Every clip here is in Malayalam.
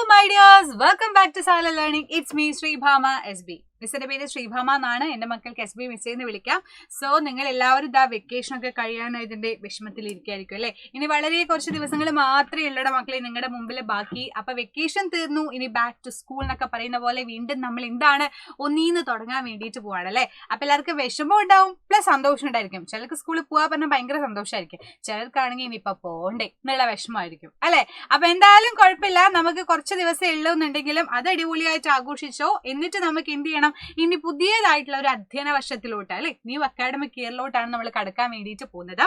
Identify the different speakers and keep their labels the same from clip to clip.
Speaker 1: my dears, welcome back to Sala Learning. It's me, Sribhama SB. മിസ്സിന്റെ പേര് ശ്രീഭാമ എന്നാണ്. എന്റെ മക്കൾക്ക് SB മിസ് എന്ന് വിളിക്കാം. സോ നിങ്ങൾ എല്ലാവരും ഇതാ വെക്കേഷൻ ഒക്കെ കഴിയാനായതിന്റെ വിഷമത്തിൽ ഇരിക്കായിരിക്കും അല്ലെ. ഇനി വളരെ കുറച്ച് ദിവസങ്ങൾ മാത്രമേ ഉള്ളട മക്കളെ നിങ്ങളുടെ മുമ്പിൽ ബാക്കി. അപ്പൊ വെക്കേഷൻ തീർന്നു, ഇനി ബാക്ക് ടു സ്കൂൾ എന്നൊക്കെ പറയുന്ന പോലെ വീണ്ടും നമ്മൾ എന്താണ് ഒന്നീന്ന് തുടങ്ങാൻ വേണ്ടിയിട്ട് പോവാണ് അല്ലെ. അപ്പൊ എല്ലാവർക്കും വിഷമം ഉണ്ടാവും, പ്ലസ് സന്തോഷം ഉണ്ടായിരിക്കും. ചിലർക്ക് സ്കൂളിൽ പോവാൻ പറഞ്ഞാൽ ഭയങ്കര സന്തോഷമായിരിക്കും, ചിലർക്കാണെങ്കിൽ ഇനിയിപ്പൊ പോണ്ടേ എന്നുള്ള വിഷമമായിരിക്കും അല്ലെ. അപ്പൊ എന്തായാലും കുഴപ്പമില്ല, നമുക്ക് കുറച്ച് ദിവസം ഉള്ളൂന്നുണ്ടെങ്കിലും അത് അടിപൊളിയായിട്ട് ആഘോഷിച്ചോ. എന്നിട്ട് നമുക്ക് എന്ത് ചെയ്യണം, ഇനി പുതിയതായിട്ടുള്ള ഒരു അധ്യയന വർഷത്തിലോട്ട് അല്ലെ, ന്യൂ അക്കാഡമിക് ഇയറിലോട്ടാണ് നമ്മൾ കടക്കാൻ വേണ്ടിയിട്ട് പോകുന്നത്.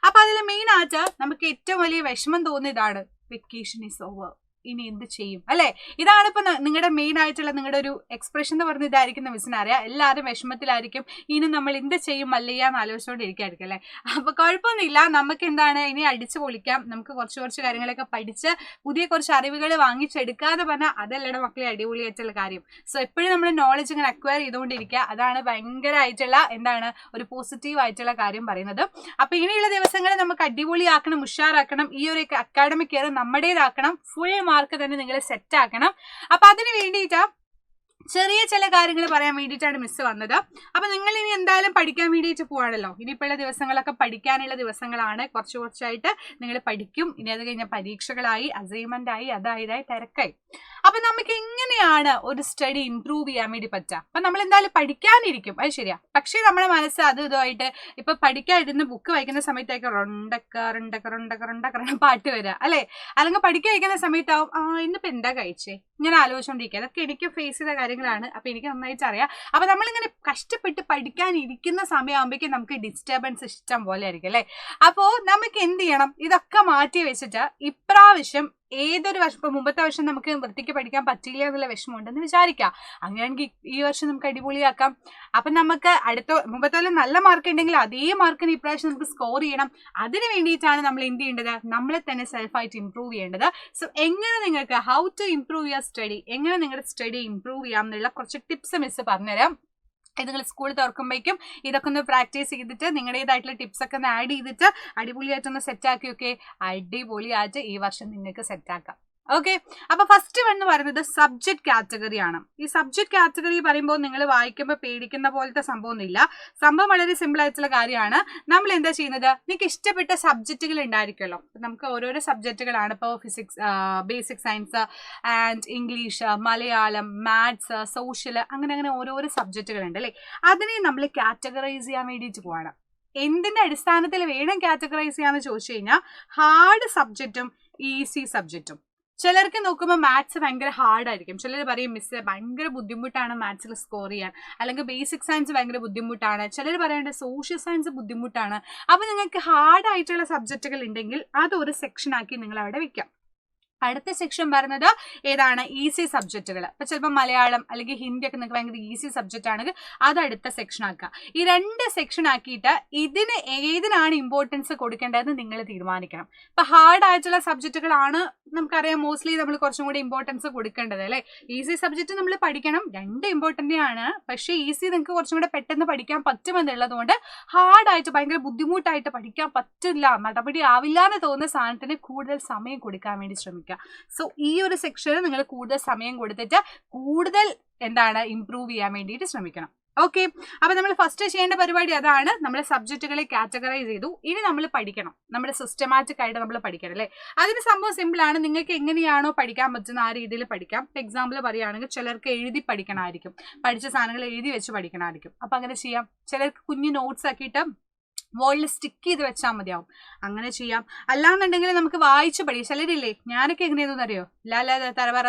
Speaker 1: അപ്പൊ അതിൽ മെയിൻ ആയിട്ട് നമുക്ക് ഏറ്റവും വലിയ വിഷമം തോന്നിയതാണ് വെക്കേഷൻ ഈസ് ഓവർ, ഇനി എന്ത് ചെയ്യും അല്ലെ. ഇതാണ് ഇപ്പൊ നിങ്ങളുടെ മെയിൻ ആയിട്ടുള്ള നിങ്ങളുടെ ഒരു എക്സ്പ്രഷൻ എന്ന് പറഞ്ഞ ഇതായിരിക്കും മിസ്സിനറിയാം. എല്ലാവരും വിഷമത്തിലായിരിക്കും, ഇനി നമ്മൾ എന്ത് ചെയ്യും മല്ലയ്യാന്ന് ആലോചിച്ചുകൊണ്ടിരിക്കായിരിക്കും അല്ലെ. അപ്പൊ കുഴപ്പമൊന്നുമില്ല, നമുക്ക് എന്താണ് ഇനി അടിച്ചു പൊളിക്കാം. നമുക്ക് കുറച്ച് കാര്യങ്ങളൊക്കെ പഠിച്ച് പുതിയ കുറച്ച് അറിവുകൾ വാങ്ങിച്ചെടുക്കാതെ പറഞ്ഞാൽ അതല്ലയുടെ മക്കളെ അടിപൊളിയായിട്ടുള്ള കാര്യം. സോ എപ്പോഴും നമ്മൾ നോളജ് ഇങ്ങനെ അക്വയർ ചെയ്തുകൊണ്ടിരിക്കുക, അതാണ് ഭയങ്കരമായിട്ടുള്ള എന്താണ് ഒരു പോസിറ്റീവ് ആയിട്ടുള്ള കാര്യം പറയുന്നത്. അപ്പൊ ഇനിയുള്ള ദിവസങ്ങൾ നമുക്ക് അടിപൊളിയാക്കണം, ഉഷാറാക്കണം. ഈ ഒരു അക്കാഡമിക് ഇയർ നമ്മുടേതാക്കണം, ഫുൾ മാർക്ക് തന്നെ നിങ്ങൾ സെറ്റ് ആക്കണം. അപ്പൊ അതിന് വേണ്ടിയിട്ടാ ചെറിയ ചില കാര്യങ്ങൾ പറയാൻ വേണ്ടിയിട്ടാണ് മിസ് വന്നത്. അപ്പൊ നിങ്ങൾ ഇനി എന്തായാലും പഠിക്കാൻ വേണ്ടിയിട്ട് പോവാണല്ലോ. ഇനിയിപ്പോഴുള്ള ദിവസങ്ങളൊക്കെ പഠിക്കാനുള്ള ദിവസങ്ങളാണ്. കുറച്ചായിട്ട് നിങ്ങൾ പഠിക്കും. ഇനി അത് കഴിഞ്ഞ പരീക്ഷകളായി, അസൈൻമെന്റ് ആയി, അതായതായി തിരക്കായി. അപ്പൊ നമുക്ക് എങ്ങനെയാണ് ഒരു സ്റ്റഡി ഇംപ്രൂവ് ചെയ്യാൻ വേണ്ടി പറ്റുക? അപ്പൊ നമ്മൾ എന്തായാലും പഠിക്കാനിരിക്കും, അത് ശരിയാ. പക്ഷെ നമ്മുടെ മനസ്സ് അത് ഇതുമായിട്ട് ഇപ്പൊ പഠിക്കാതിരുന്ന് ബുക്ക് വായിക്കുന്ന സമയത്തേക്ക് റൊണ്ടക്ക പാട്ട് വരിക അല്ലെ. അല്ലെങ്കിൽ പഠിക്കാൻ വയ്ക്കുന്ന സമയത്താവും ഇന്നിപ്പോ എന്താ കഴിച്ചേ ഇങ്ങനെ ആലോചിച്ചോണ്ടിരിക്കുക. അതൊക്കെ എനിക്ക് ഫേസ് ചെയ്ത കാര്യങ്ങളാണ്. അപ്പൊ എനിക്ക് നന്നായിട്ട് അറിയാം. അപ്പൊ നമ്മളിങ്ങനെ കഷ്ടപ്പെട്ട് പഠിക്കാൻ ഇരിക്കുന്ന സമയമാകുമ്പോഴേക്കും നമുക്ക് ഡിസ്റ്റർബൻസ് ഇഷ്ടം പോലെ ആയിരിക്കും അല്ലെ. അപ്പോ നമുക്ക് എന്ത് ചെയ്യണം, ഇതൊക്കെ മാറ്റി വെച്ചിട്ട് ഇപ്രാവശ്യം ഏതൊരു വർഷം, ഇപ്പൊ മുമ്പത്തെ വർഷം നമുക്ക് വൃത്തിക്ക് പഠിക്കാൻ പറ്റില്ല എന്നുള്ള വിഷമമുണ്ടെന്ന് വിചാരിക്കാം. അങ്ങനെയാണെങ്കിൽ ഈ വർഷം നമുക്ക് അടിപൊളിയാക്കാം. അപ്പൊ നമുക്ക് മുമ്പത്തെ നല്ല മാർക്ക് ഉണ്ടെങ്കിൽ അതേ മാർക്കിന് ഇപ്രാവശ്യം നമുക്ക് സ്കോർ ചെയ്യണം. അതിന് വേണ്ടിയിട്ടാണ് നമ്മൾ എന്ത് ചെയ്യേണ്ടത്, നമ്മളെ തന്നെ സെൽഫായിട്ട് ഇംപ്രൂവ് ചെയ്യേണ്ടത്. സോ എങ്ങനെ നിങ്ങൾക്ക് how to improve your study, എങ്ങനെ നിങ്ങളുടെ സ്റ്റഡി ഇംപ്രൂവ് ചെയ്യാം എന്നുള്ള കുറച്ച് ടിപ്സ് മിസ് പറഞ്ഞുതരാം. ഇത് നിങ്ങൾ സ്കൂൾ തുറക്കുമ്പോഴേക്കും ഇതൊക്കെ ഒന്ന് പ്രാക്ടീസ് ചെയ്തിട്ട് നിങ്ങളുടേതായിട്ടുള്ള ടിപ്സ് ഒക്കെ ഒന്ന് ആഡ് ചെയ്തിട്ട് അടിപൊളിയായിട്ടൊന്ന് സെറ്റാക്കി. ഓക്കെ, അടിപൊളിയായിട്ട് ഈ വർഷം നിങ്ങൾക്ക് സെറ്റാക്കാം. ഓക്കെ, അപ്പൊ ഫസ്റ്റ് എന്ന് പറയുന്നത് സബ്ജക്ട് കാറ്റഗറി ആണ്. ഈ സബ്ജക്ട് കാറ്റഗറി പറയുമ്പോൾ നിങ്ങൾ വായിക്കുമ്പോൾ പേടിക്കുന്ന പോലത്തെ സംഭവമൊന്നുമില്ല. സംഭവം വളരെ സിമ്പിൾ ആയിട്ടുള്ള കാര്യമാണ്. നമ്മൾ എന്താ ചെയ്യുന്നത്, നിങ്ങൾക്ക് ഇഷ്ടപ്പെട്ട സബ്ജക്റ്റുകൾ ഉണ്ടായിരിക്കുമല്ലോ. നമുക്ക് ഓരോരോ സബ്ജക്റ്റുകളാണ്. ഇപ്പോൾ physics, basic science and English, Malayalam, maths, social, അങ്ങനെ ഓരോരോ സബ്ജക്റ്റുകളുണ്ട് അല്ലേ. അതിനെ നമ്മൾ കാറ്റഗറൈസ് ചെയ്യാൻ വേണ്ടിയിട്ട് പോവാണ്. എന്തിന്റെ അടിസ്ഥാനത്തിൽ വേണം കാറ്റഗറൈസ് ചെയ്യാന്ന് ചോദിച്ചു കഴിഞ്ഞാൽ ഹാർഡ് സബ്ജക്റ്റും ഈസി സബ്ജക്റ്റും. ചിലർക്ക് നോക്കുമ്പോൾ മാത്സ് ഭയങ്കര ഹാർഡായിരിക്കും. ചിലർ പറയും മിസ് ഭയങ്കര ബുദ്ധിമുട്ടാണ് മാത്സിൽ സ്കോർ ചെയ്യാൻ, അല്ലെങ്കിൽ ബേസിക് സയൻസ് ഭയങ്കര ബുദ്ധിമുട്ടാണ്. ചിലർ പറയുന്നത് സോഷ്യൽ സയൻസ് ബുദ്ധിമുട്ടാണ്. അപ്പൊ നിങ്ങൾക്ക് ഹാർഡ് ആയിട്ടുള്ള സബ്ജക്റ്റുകൾ ഉണ്ടെങ്കിൽ അതൊരു സെക്ഷനാക്കി നിങ്ങൾ അവിടെ വെക്കാം. അടുത്ത സെക്ഷൻ പറയുന്നത് ഏതാണ്, ഈസി സബ്ജക്റ്റുകൾ. അപ്പൊ ചിലപ്പോൾ മലയാളം അല്ലെങ്കിൽ ഹിന്ദി ഒക്കെ നിങ്ങൾക്ക് ഭയങ്കര ഈസി സബ്ജക്റ്റ് ആണെങ്കിൽ അത് അടുത്ത സെക്ഷൻ ആക്കുക. ഈ രണ്ട് സെക്ഷൻ ആക്കിയിട്ട് ഇതിന് ഏതിനാണ് ഇമ്പോർട്ടൻസ് കൊടുക്കേണ്ടതെന്ന് നിങ്ങൾ തീരുമാനിക്കണം. ഇപ്പൊ ഹാർഡ് ആയിട്ടുള്ള സബ്ജക്റ്റുകളാണ് നമുക്കറിയാം മോസ്റ്റ്ലി നമ്മൾ കുറച്ചും കൂടി ഇമ്പോർട്ടൻസ് കൊടുക്കേണ്ടത് അല്ലെ. ഈസി സബ്ജക്റ്റ് നമ്മൾ പഠിക്കണം, രണ്ട് ഇമ്പോർട്ടൻ്റ് ആണ്. പക്ഷേ ഈസി നിങ്ങൾക്ക് കുറച്ചും കൂടെ പെട്ടെന്ന് പഠിക്കാൻ പറ്റുമെന്നുള്ളത് കൊണ്ട് ഹാർഡായിട്ട് ഭയങ്കര ബുദ്ധിമുട്ടായിട്ട് പഠിക്കാൻ പറ്റില്ല, നടപടി ആവില്ല എന്ന് തോന്നുന്ന സാധനത്തിന് കൂടുതൽ സമയം കൊടുക്കാൻ വേണ്ടി ശ്രമിക്കുക. സോ ഈ ഒരു സെക്ഷനിൽ നിങ്ങൾ കൂടുതൽ സമയം കൊടുത്തിട്ട് കൂടുതൽ എന്താണ് ഇംപ്രൂവ് ചെയ്യാൻ വേണ്ടിയിട്ട് ശ്രമിക്കണം. ഓക്കെ, അപ്പൊ നമ്മൾ ഫസ്റ്റ് ചെയ്യേണ്ട പരിപാടി അതാണ്. നമ്മുടെ സബ്ജക്റ്റുകളെ കാറ്റഗറൈസ് ചെയ്തു. ഇനി നമ്മൾ പഠിക്കണം, നമ്മുടെ സിസ്റ്റമാറ്റിക് ആയിട്ട് നമ്മൾ പഠിക്കണം അല്ലേ. അതിന് സംഭവം സിമ്പിൾ ആണ്. നിങ്ങൾക്ക് എങ്ങനെയാണോ പഠിക്കാൻ പറ്റുന്ന ആ രീതിയിൽ പഠിക്കാം. ഇപ്പൊ എക്സാമ്പിൾ പറയുകയാണെങ്കിൽ ചിലർക്ക് എഴുതി പഠിക്കണമായിരിക്കും, പഠിച്ച സാധനങ്ങൾ എഴുതി വെച്ച് പഠിക്കണമായിരിക്കും. അപ്പൊ അങ്ങനെ ചെയ്യാം. ചിലർക്ക് കുഞ്ഞു നോട്ട്സ് ആക്കിയിട്ട് വോളിൽ സ്റ്റിക്ക് ചെയ്ത് വെച്ചാൽ മതിയാവും, അങ്ങനെ ചെയ്യാം. അല്ലാന്നുണ്ടെങ്കിൽ നമുക്ക് വായിച്ച് പഠിക്കും. ചിലരില്ലേ, ഞാനൊക്കെ എങ്ങനെയാണെന്ന് അറിയോ, തറവറ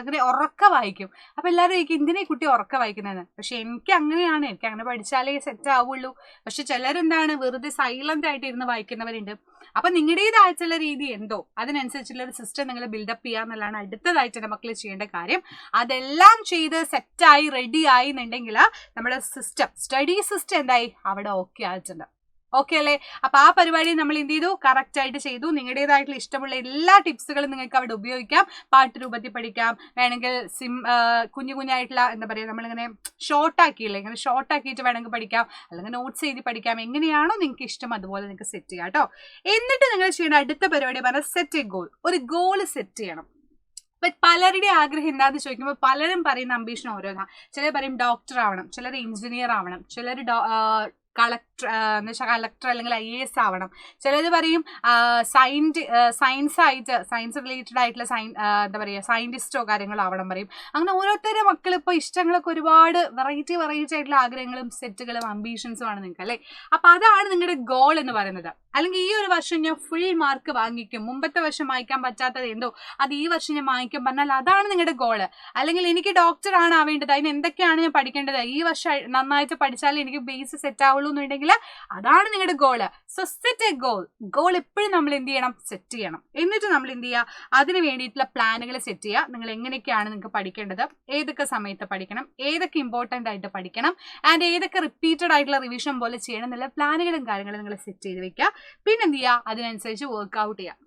Speaker 1: അങ്ങനെ ഉറക്ക വായിക്കും. അപ്പൊ എല്ലാവരും എനിക്ക് എന്തിനാ കുട്ടി ഉറക്ക വായിക്കുന്നതെന്ന്. പക്ഷെ എനിക്ക് അങ്ങനെയാണ്, എനിക്ക് അങ്ങനെ പഠിച്ചാലേ സെറ്റ് ആവുള്ളൂ. പക്ഷെ ചിലരെന്താണ് വെറുതെ സൈലന്റ് ആയിട്ട് ഇരുന്ന് വായിക്കുന്നവരുണ്ട്. അപ്പൊ നിങ്ങളുടേതായിട്ടുള്ള രീതി എന്തോ അതിനനുസരിച്ചുള്ള ഒരു സിസ്റ്റം നിങ്ങൾ ബിൽഡപ്പ് ചെയ്യാന്നുള്ളതാണ് അടുത്തതായിട്ട് എൻ്റെ മക്കൾ ചെയ്യേണ്ട കാര്യം. അതെല്ലാം ചെയ്ത് സെറ്റായി റെഡി ആയി എന്നുണ്ടെങ്കിൽ നമ്മുടെ സിസ്റ്റം, സ്റ്റഡി സിസ്റ്റം എന്തായി അവിടെ ഓക്കെ ആയിട്ടുണ്ട്. ഓക്കെ അല്ലേ. അപ്പൊ ആ പരിപാടി നമ്മൾ എന്ത് ചെയ്തു, കറക്റ്റ് ആയിട്ട് ചെയ്തു. നിങ്ങളുടേതായിട്ടുള്ള ഇഷ്ടമുള്ള എല്ലാ ടിപ്സുകളും നിങ്ങൾക്ക് അവിടെ ഉപയോഗിക്കാം. പാട്ട് രൂപത്തിൽ പഠിക്കാം, വേണമെങ്കിൽ കുഞ്ഞായിട്ടുള്ള എന്താ പറയുക, നമ്മളിങ്ങനെ ഷോർട്ടാക്കിയില്ലേ, ഇങ്ങനെ ഷോർട്ടാക്കിയിട്ട് വേണമെങ്കിൽ പഠിക്കാം, അല്ലെങ്കിൽ നോട്ട്സ് എഴുതി പഠിക്കാം. എങ്ങനെയാണോ നിങ്ങൾക്ക് ഇഷ്ടം അതുപോലെ നിങ്ങൾക്ക് സെറ്റ് ചെയ്യാം കേട്ടോ. എന്നിട്ട് നിങ്ങൾ ചെയ്യേണ്ട അടുത്ത പരിപാടി പറഞ്ഞാൽ സെറ്റ് എ ഗോൾ. ഒരു ഗോൾ സെറ്റ് ചെയ്യണം. പലരുടെ ആഗ്രഹം എന്താണെന്ന് ചോദിക്കുമ്പോൾ പലരും പറയുന്ന അംബീഷൻ ഓരോന്നാ. ചിലർ പറയും ഡോക്ടർ ആവണം, ചിലർ എഞ്ചിനീയർ ആവണം, ചിലർ കളക്ടർ എന്ന് വെച്ചാൽ കളക്ടർ അല്ലെങ്കിൽ IAS ആവണം, ചിലർ പറയും സയൻസ് റിലേറ്റഡ് ആയിട്ടുള്ള എന്താ പറയുക സയന്റിസ്റ്റോ കാര്യങ്ങളോ ആവണം പറയും. അങ്ങനെ ഓരോരുത്തരുടെ മക്കൾ ഇപ്പോൾ ഇഷ്ടങ്ങളൊക്കെ ഒരുപാട് വെറൈറ്റി ആയിട്ടുള്ള ആഗ്രഹങ്ങളും സെറ്റുകളും അംബീഷൻസും ആണ് നിങ്ങൾക്ക് അല്ലേ. അപ്പൊ അതാണ് നിങ്ങളുടെ ഗോൾ എന്ന് പറയുന്നത്. അല്ലെങ്കിൽ ഈ ഒരു വർഷം ഞാൻ ഫുൾ മാർക്ക് വാങ്ങിക്കും, മുമ്പത്തെ വർഷം വാങ്ങിക്കാൻ പറ്റാത്തത് എന്തോ അത് ഈ വർഷം ഞാൻ വാങ്ങിക്കും പറഞ്ഞാൽ അതാണ് നിങ്ങളുടെ ഗോള്. അല്ലെങ്കിൽ എനിക്ക് ഡോക്ടർ ആണ് ആവേണ്ടത്, അതിന് എന്തൊക്കെയാണ് ഞാൻ പഠിക്കേണ്ടത്, ഈ വർഷം നന്നായിട്ട് പഠിച്ചാലേ എനിക്ക് ബേസ് സെറ്റ് ആവുള്ളൂ എന്നുണ്ടെങ്കിൽ അതാണ് നിങ്ങളുടെ goal. So set A goal എപ്പോഴും നമ്മൾ എന്ത് ചെയ്യണം, സെറ്റ് ചെയ്യണം. എന്നിട്ട് നമ്മൾ എന്ത് ചെയ്യുക, അതിന് വേണ്ടിയിട്ടുള്ള പ്ലാനുകൾ സെറ്റ് ചെയ്യുക. നിങ്ങൾ എങ്ങനെയൊക്കെയാണ് നിങ്ങൾക്ക് പഠിക്കേണ്ടത്, ഏതൊക്കെ സമയത്ത് പഠിക്കണം, ഏതൊക്കെ ഇമ്പോർട്ടൻ്റ് ആയിട്ട് പഠിക്കണം, ആൻഡ് ഏതൊക്കെ റിപ്പീറ്റഡ് ആയിട്ടുള്ള റിവിഷൻ പോലെ ചെയ്യണം എന്നുള്ള പ്ലാനുകളും കാര്യങ്ങളും നിങ്ങൾ സെറ്റ് ചെയ്ത് വെക്കുക. പിന്നെ എന്ത് ചെയ്യുക, അതിനനുസരിച്ച് വർക്ക്ഔട്ട് ചെയ്യുക.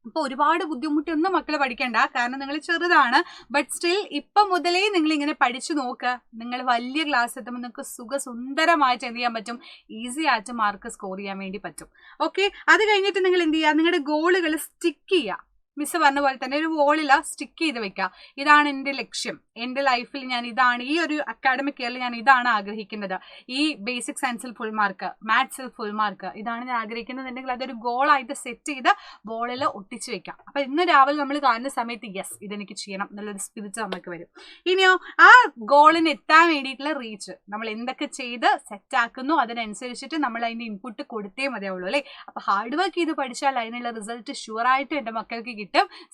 Speaker 1: അപ്പോൾ ഒരുപാട് ബുദ്ധിമുട്ടൊന്നും മക്കൾ പഠിക്കണ്ട, കാരണം നിങ്ങൾ ചെറുതാണ്. ബട്ട് സ്റ്റിൽ ഇപ്പം മുതലേ നിങ്ങൾ ഇങ്ങനെ പഠിച്ചു നോക്കുക. നിങ്ങൾ വലിയ ക്ലാസ് എത്തുമ്പോൾ നിങ്ങൾക്ക് സുന്ദരമായിട്ട് എന്ത് ചെയ്യാൻ പറ്റും, ഈസി ആയിട്ട് മാർക്ക് സ്കോർ ചെയ്യാൻ വേണ്ടി പറ്റും. ഓക്കെ, അത് കഴിഞ്ഞിട്ട് നിങ്ങൾ എന്ത് ചെയ്യുക, നിങ്ങളുടെ ഗോളുകൾ സ്റ്റിക്ക് ചെയ്യുക. മിസ് പറഞ്ഞ പോലെ തന്നെ ഒരു വോളിൽ സ്റ്റിക്ക് ചെയ്ത് വെക്കുക. ഇതാണ് എൻ്റെ ലക്ഷ്യം, എൻ്റെ ലൈഫിൽ ഞാൻ ഇതാണ്, ഈ ഒരു അക്കാഡമിക് ഇയറിൽ ഞാൻ ഇതാണ് ആഗ്രഹിക്കുന്നത്, ഈ ബേസിക് സയൻസിൽ ഫുൾ മാർക്ക്, മാത്സിൽ ഫുൾ മാർക്ക്, ഇതാണ് ഞാൻ ആഗ്രഹിക്കുന്നതെങ്കിൽ അതൊരു ഗോളായിട്ട് സെറ്റ് ചെയ്ത് ബോളിൽ ഒട്ടിച്ച് വെക്കാം. അപ്പൊ ഇന്ന് രാവിലെ നമ്മൾ കാണുന്ന സമയത്ത് യെസ് ഇതെനിക്ക് ചെയ്യണം എന്നുള്ളൊരു സ്പിരിറ്റ് നമുക്ക് വരും. ഇനിയോ ആ ഗോളിന് എത്താൻ വേണ്ടിയിട്ടുള്ള റീച്ച് നമ്മൾ എന്തൊക്കെ ചെയ്ത് സെറ്റ് ആക്കുന്നു അതിനനുസരിച്ചിട്ട് നമ്മൾ അതിന്റെ ഇൻപുട്ട് കൊടുത്തേ മതിയാവുള്ളൂ അല്ലേ. അപ്പൊ ഹാർഡ് വർക്ക് ചെയ്ത് പഠിച്ചാൽ അതിനുള്ള റിസൾട്ട് ഷുവറായിട്ട് എൻ്റെ മക്കൾക്ക് കിട്ടും.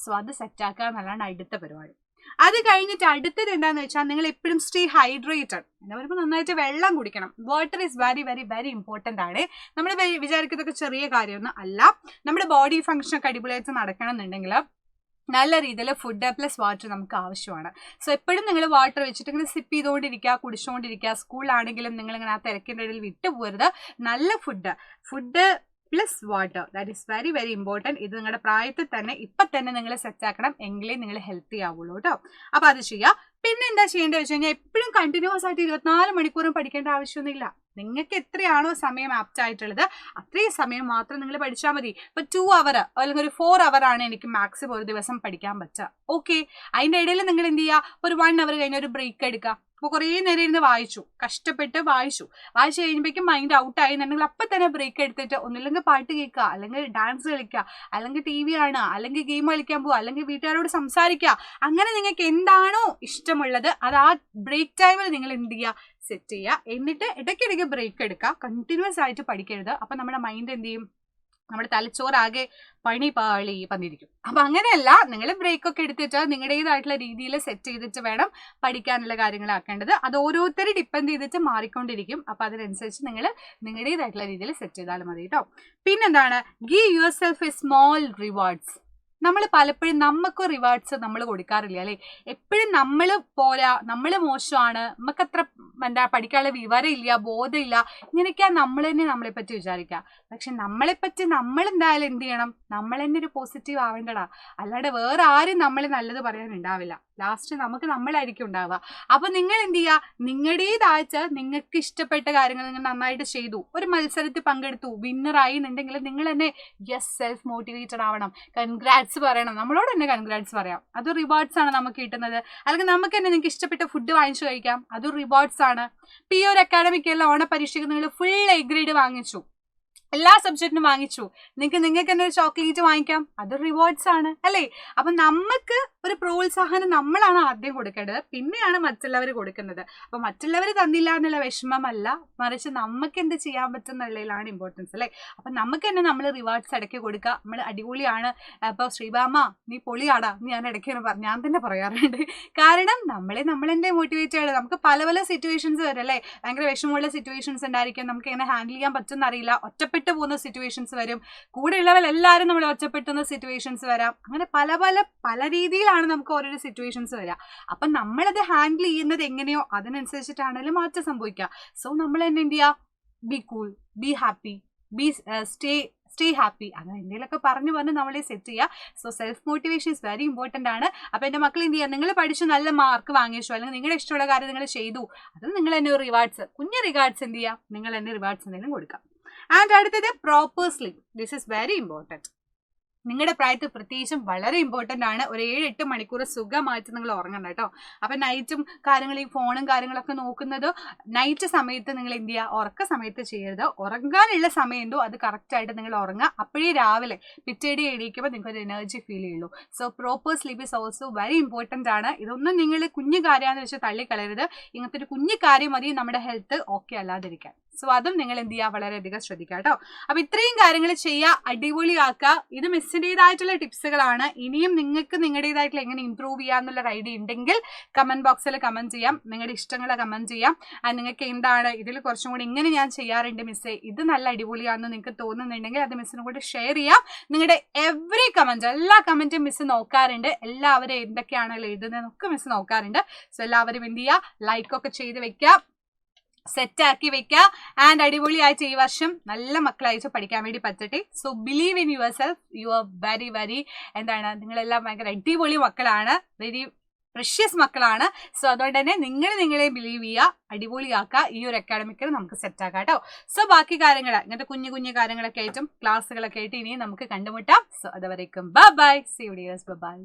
Speaker 1: സോ അത് സെറ്റ് ആക്കുക എന്നുള്ളതാണ് അടുത്ത പരിപാടി. അത് കഴിഞ്ഞിട്ട് അടുത്തത് എന്താന്ന് വെച്ചാൽ നിങ്ങൾ എപ്പോഴും സ്റ്റേ ഹൈഡ്രേറ്റഡ് എന്ന് പറയുമ്പോൾ നന്നായിട്ട് വെള്ളം കുടിക്കണം. Water is very very very important ആണ്. നമ്മൾ വിചാരിക്കുന്നതൊക്കെ ചെറിയ കാര്യമൊന്നും അല്ല. നമ്മുടെ ബോഡി ഫംഗ്ഷൻ ഒക്കെ അടിപൊളിയായിട്ട് നടക്കണം എന്നുണ്ടെങ്കിൽ നല്ല രീതിയിൽ ഫുഡ് പ്ലസ് വാട്ടർ നമുക്ക് ആവശ്യമാണ്. സോ എപ്പോഴും നിങ്ങൾ വാട്ടർ വെച്ചിട്ട് ഇങ്ങനെ സിപ്പ് ചെയ്തുകൊണ്ടിരിക്കുക, കുടിച്ചുകൊണ്ടിരിക്കുക. സ്കൂളിലാണെങ്കിലും നിങ്ങളിങ്ങനെ ആ തിരക്കിൻ്റെ ഇടയിൽ വിട്ടുപോകരുത്. നല്ല food plus water, that is very very important. ഇത് നിങ്ങളുടെ പ്രായത്തിൽ തന്നെ ഇപ്പം തന്നെ നിങ്ങൾ സെറ്റ് ആക്കണം, എങ്കിലേ നിങ്ങൾ ഹെൽത്തി ആവുള്ളൂ കേട്ടോ. അപ്പോൾ അത് ചെയ്യുക. പിന്നെ എന്താ ചെയ്യേണ്ടത് വെച്ച് കഴിഞ്ഞാൽ എപ്പോഴും കണ്ടിന്യൂസ് ആയിട്ട് 24 മണിക്കൂറും പഠിക്കേണ്ട ആവശ്യമൊന്നുമില്ല. നിങ്ങൾക്ക് എത്രയാണോ സമയം ആപ്റ്റ് ആയിട്ടുള്ളത് അത്രയും സമയം മാത്രം നിങ്ങൾ പഠിച്ചാൽ മതി. ഇപ്പൊ 2 അവർ അല്ലെങ്കിൽ ഒരു 4 അവർ ആണ് എനിക്ക് മാക്സിമം ഒരു ദിവസം പഠിക്കാൻ പറ്റുക. ഓക്കെ, അതിൻ്റെ ഇടയിൽ നിങ്ങൾ എന്ത് ചെയ്യുക, ഒരു 1 അവർ കഴിഞ്ഞ ഒരു ബ്രേക്ക് എടുക്കുക. അപ്പോൾ കുറേ നേരം ഇരുന്ന് കഷ്ടപ്പെട്ട് വായിച്ചു കഴിയുമ്പോഴേക്കും മൈൻഡ് ഔട്ടായി എന്നുണ്ടെങ്കിൽ അപ്പം തന്നെ ബ്രേക്ക് എടുത്തിട്ട് ഒന്നില്ലെങ്കിൽ പാട്ട് കേൾക്കുക, അല്ലെങ്കിൽ ഡാൻസ് കളിക്കുക, അല്ലെങ്കിൽ TV കാണുക, അല്ലെങ്കിൽ ഗെയിം കളിക്കാൻ പോവുക, അല്ലെങ്കിൽ വീട്ടുകാരോട് സംസാരിക്കുക. അങ്ങനെ നിങ്ങൾക്ക് എന്താണോ ഇഷ്ടമുള്ളത് അത് ആ ബ്രേക്ക് ടൈമിൽ നിങ്ങൾ എന്ത് ചെയ്യുക, സെറ്റ് ചെയ്യുക. എന്നിട്ട് ഇടയ്ക്കിടയ്ക്ക് ബ്രേക്ക് എടുക്കുക. കണ്ടിന്യൂസ് ആയിട്ട് പഠിക്കരുത്. അപ്പം നമ്മുടെ മൈൻഡ് എന്ത് ചെയ്യും, നമ്മുടെ തലച്ചോറാകെ പണി വന്നിരിക്കും. അപ്പൊ അങ്ങനെയല്ല, നിങ്ങൾ ബ്രേക്ക് ഒക്കെ എടുത്തിട്ട് നിങ്ങളുടേതായിട്ടുള്ള രീതിയിൽ സെറ്റ് ചെയ്തിട്ട് വേണം പഠിക്കാനുള്ള കാര്യങ്ങളാക്കേണ്ടത്. അത് ഓരോരുത്തരും ഡിപ്പെൻഡ് ചെയ്തിട്ട് മാറിക്കൊണ്ടിരിക്കും. അപ്പൊ അതിനനുസരിച്ച് നിങ്ങൾ നിങ്ങളുടേതായിട്ടുള്ള രീതിയിൽ സെറ്റ് ചെയ്താലും മതി കേട്ടോ. പിന്നെന്താണ്, give your self A small rewards. നമ്മൾ പലപ്പോഴും നമുക്ക് റിവാർഡ്സ് നമ്മൾ കൊടുക്കാറില്ല അല്ലേ. എപ്പോഴും നമ്മൾ പോരാ, നമ്മൾ മോശമാണ്, നമുക്കത്ര പഠിക്കാനുള്ള വിവരമില്ല, ബോധമില്ല, ഇങ്ങനെയൊക്കെയാണ് നമ്മൾ തന്നെ നമ്മളെപ്പറ്റി വിചാരിക്കുക. പക്ഷെ നമ്മളെപ്പറ്റി നമ്മൾ എന്തായാലും എന്ത് ചെയ്യണം, നമ്മൾ തന്നെ ഒരു പോസിറ്റീവ് ആവേണ്ടടാ. അല്ലാണ്ട് വേറെ ആരും നമ്മളെ നല്ലത് പറയാനുണ്ടാവില്ല. ലാസ്റ്റ് നമുക്ക് നമ്മളായിരിക്കും ഉണ്ടാവുക. അപ്പൊ നിങ്ങൾ എന്ത് ചെയ്യുക, നിങ്ങളുടേതായിട്ട് നിങ്ങൾക്ക് ഇഷ്ടപ്പെട്ട കാര്യങ്ങൾ നിങ്ങൾ നന്നായിട്ട് ചെയ്തു, ഒരു മത്സരത്തിൽ പങ്കെടുത്തു, വിന്നറായി എന്നുണ്ടെങ്കിൽ നിങ്ങൾ തന്നെ യെസ് സെൽഫ് മോട്ടിവേറ്റഡ് ആവണം, കൺഗ്രാറ്റ്സ് പറയണം, നമ്മളോട് തന്നെ കൺഗ്രാറ്റ്സ് പറയാം. അത് റിവാർഡ്സ് ആണ് നമുക്ക് കിട്ടുന്നത്. അല്ലെങ്കിൽ നമുക്ക് തന്നെ നിങ്ങൾക്ക് ഇഷ്ടപ്പെട്ട ഫുഡ് വാങ്ങിച്ചു കഴിക്കാം, അതൊരു റിവാർഡ്സ് ആണ്. ഇപ്പൊ ഈ ഒരു അക്കാഡമിക് എല്ലാം ഓണപരീക്ഷയ്ക്ക് നിങ്ങൾ ഫുൾ എ ഗ്രേഡ് വാങ്ങിച്ചു, എല്ലാ സബ്ജക്റ്റിനും വാങ്ങിച്ചു, നിങ്ങൾക്ക് തന്നെ ഒരു ചോക്ലേറ്റ് വാങ്ങിക്കാം, അത് റിവാർഡ്സ് ആണ് അല്ലേ. അപ്പൊ നമുക്ക് ഒരു പ്രോത്സാഹനം നമ്മളാണ് ആദ്യം കൊടുക്കേണ്ടത്, പിന്നെയാണ് മറ്റുള്ളവർ കൊടുക്കുന്നത്. അപ്പൊ മറ്റുള്ളവർ തന്നില്ല എന്നുള്ള വിഷമമല്ല, മറിച്ച് നമുക്ക് എന്ത് ചെയ്യാൻ പറ്റുന്നുള്ളതിലാണ് ഇമ്പോർട്ടൻസ് അല്ലേ. അപ്പൊ നമുക്ക് തന്നെ നമ്മൾ റിവാർഡ്സ് ഇടയ്ക്ക് കൊടുക്കുക. നമ്മൾ അടിപൊളിയാണ്, അപ്പൊ ശ്രീബാമ നീ പൊളിയാടാ, ഞാൻ ഇടയ്ക്ക് ഞാൻ തന്നെ പറയാറുണ്ട്. കാരണം നമ്മൾ തന്നെ മോട്ടിവേറ്റ് ചെയ്യണം. നമുക്ക് പല പല സിറ്റുവേഷൻസ് വരും അല്ലേ, ഭയങ്കര വിഷമമുള്ള സിറ്റുവേഷൻസ് ഉണ്ടായിരിക്കും, നമുക്ക് എങ്ങനെ ഹാൻഡിൽ ചെയ്യാൻ പറ്റുമെന്ന് അറിയില്ല, ഒറ്റപ്പെട്ടു പോകുന്ന സിറ്റുവേഷൻസ് വരും, കൂടെ ഉള്ളവരെല്ലാവരും നമ്മൾ ഒറ്റപ്പെട്ടുന്ന സിറ്റുവേഷൻസ് വരാം. അങ്ങനെ പല രീതിയിലാണ് നമുക്ക് ഓരോരോ സിറ്റുവേഷൻസ് വരിക. അപ്പം നമ്മളത് ഹാൻഡിൽ ചെയ്യുന്നത് എങ്ങനെയോ അതിനനുസരിച്ചിട്ടാണെങ്കിലും മാറ്റം സംഭവിക്കുക. സോ നമ്മൾ തന്നെ എന്ത് ചെയ്യുക, B cool, be happy, stay happy, അങ്ങനെ എന്തെങ്കിലുമൊക്കെ പറഞ്ഞ് നമ്മളെ സെറ്റ് ചെയ്യുക. So self motivation is very important ആണ്. അപ്പോൾ എൻ്റെ മക്കൾ എന്ത് ചെയ്യുക, നിങ്ങൾ പഠിച്ചു നല്ല മാർക്ക് വാങ്ങിച്ചു, അല്ലെങ്കിൽ നിങ്ങളുടെ ഇഷ്ടമുള്ള കാര്യം നിങ്ങൾ ചെയ്തു, അത് നിങ്ങൾ തന്നെ ഒരു റിവാർഡ്സ്, കുഞ്ഞ് റിവാർഡ്സ് എന്ത് ചെയ്യുക, നിങ്ങൾ തന്നെ റിവാർഡ്സ് എന്തെങ്കിലും കൊടുക്കാം. ആൻഡ് അടുത്തത് proper sleep. This is very important. നിങ്ങളുടെ പ്രായത്തിൽ പ്രത്യേകിച്ചും വളരെ ഇമ്പോർട്ടൻ്റ് ആണ്. ഒരു 7-8 മണിക്കൂർ സുഖമായിട്ട് നിങ്ങൾ ഉറങ്ങണം കേട്ടോ. അപ്പം നൈറ്റും കാര്യങ്ങളും ഈ ഫോണും കാര്യങ്ങളൊക്കെ നോക്കുന്നത് നൈറ്റ് സമയത്ത് നിങ്ങൾ എന്ത് ചെയ്യുക, ഉറക്ക സമയത്ത് ചെയ്യരുത്. ഉറങ്ങാനുള്ള സമയം എന്തോ അത് കറക്റ്റായിട്ട് നിങ്ങൾ ഉറങ്ങുക. അപ്പോഴേ രാവിലെ പിറ്റേടി എണീക്കുമ്പോൾ നിങ്ങൾക്ക് ഒരു എനർജി ഫീൽ ചെയ്യുള്ളൂ. So proper sleep is also very important ആണ്. ഇതൊന്നും നിങ്ങൾ കുഞ്ഞു കാര്യമാണെന്ന് വെച്ച് തള്ളിക്കളയരുത്. ഇങ്ങനത്തെ ഒരു കുഞ്ഞു കാര്യം മതി നമ്മുടെ ഹെൽത്ത് ഓക്കെ അല്ലാതിരിക്കാൻ. സോ അതും നിങ്ങൾ എന്ത് ചെയ്യുക, വളരെയധികം ശ്രദ്ധിക്കുക കേട്ടോ. അപ്പൊ ഇത്രയും കാര്യങ്ങൾ ചെയ്യുക, അടിപൊളിയാക്കുക. ഇത് മിസ്സിൻ്റെതായിട്ടുള്ള ടിപ്സുകളാണ്. ഇനിയും നിങ്ങൾക്ക് നിങ്ങളുടേതായിട്ടുള്ള എങ്ങനെ ഇംപ്രൂവ് ചെയ്യാന്നുള്ള ഐഡിയ ഉണ്ടെങ്കിൽ കമന്റ് ബോക്സിൽ കമന്റ് ചെയ്യാം. നിങ്ങളുടെ ഇഷ്ടങ്ങളെ കമന്റ് ചെയ്യാം. അത് നിങ്ങൾക്ക് എന്താണ് ഇതിൽ കുറച്ചും കൂടി ഇങ്ങനെ ഞാൻ ചെയ്യാറുണ്ട് മിസ്സേ, ഇത് നല്ല അടിപൊളിയാണെന്ന് നിങ്ങൾക്ക് തോന്നുന്നുണ്ടെങ്കിൽ അത് മിസ്സിനും കൂടി ഷെയർ ചെയ്യാം. നിങ്ങളുടെ എവറി കമന്റ്, എല്ലാ കമന്റും മിസ് നോക്കാറുണ്ട്. എല്ലാവരും എന്തൊക്കെയാണല്ലോ എഴുതുന്നതൊക്കെ മിസ് നോക്കാറുണ്ട്. സോ എല്ലാവരും എന്ത് ചെയ്യുക, ലൈക്കൊക്കെ ചെയ്ത് വെക്കുക, സെറ്റാക്കി വെക്കുക. ആൻഡ് അടിപൊളിയായിട്ട് ഈ വർഷം നല്ല മക്കളായിട്ട് പഠിക്കാൻ വേണ്ടി പറ്റട്ടെ. So believe in yourself. You are very very നിങ്ങളെല്ലാം ഭയങ്കര അടിപൊളി മക്കളാണ്, വെരി പ്രഷ്യസ് മക്കളാണ്. സോ അതുകൊണ്ട് തന്നെ നിങ്ങളെ ബിലീവ് ചെയ്യുക, അടിപൊളിയാക്കുക. ഈ ഒരു അക്കാഡമിക്കിൽ നമുക്ക് സെറ്റാക്കാം കേട്ടോ. സോ ബാക്കി കാര്യങ്ങൾ ഇങ്ങനത്തെ കുഞ്ഞു കുഞ്ഞു കാര്യങ്ങളൊക്കെ ആയിട്ടും ക്ലാസ്സുകളൊക്കെ ആയിട്ട് ഇനിയും നമുക്ക് കണ്ടുമുട്ടാം. സോ അതുവരേക്കും bye bye. See you dears. Bye by.